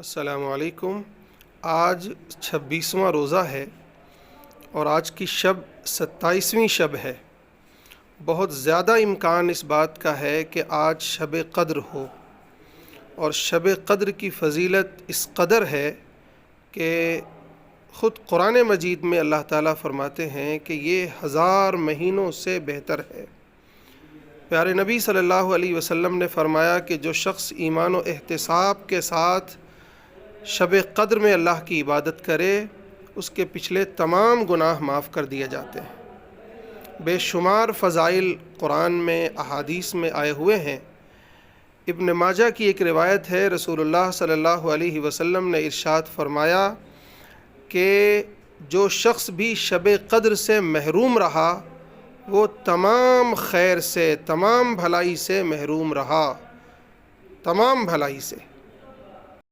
السلام علیکم۔ آج 26واں روزہ ہے اور آج کی شب 27ویں شب ہے۔ بہت زیادہ امکان اس بات کا ہے کہ آج شب قدر ہو، اور شب قدر کی فضیلت اس قدر ہے کہ خود قرآن مجید میں اللہ تعالیٰ فرماتے ہیں کہ یہ 1000 مہینوں سے بہتر ہے۔ پیارے نبی صلی اللہ علیہ وسلم نے فرمایا کہ جو شخص ایمان و احتساب کے ساتھ شب قدر میں اللہ کی عبادت کرے، اس کے پچھلے تمام گناہ معاف کر دیے جاتے ہیں۔ بے شمار فضائل قرآن میں احادیث میں آئے ہوئے ہیں۔ ابن ماجہ کی ایک روایت ہے، رسول اللہ صلی اللہ علیہ وسلم نے ارشاد فرمایا کہ جو شخص بھی شب قدر سے محروم رہا وہ تمام خیر سے، تمام بھلائی سے محروم رہا، تمام بھلائی سے۔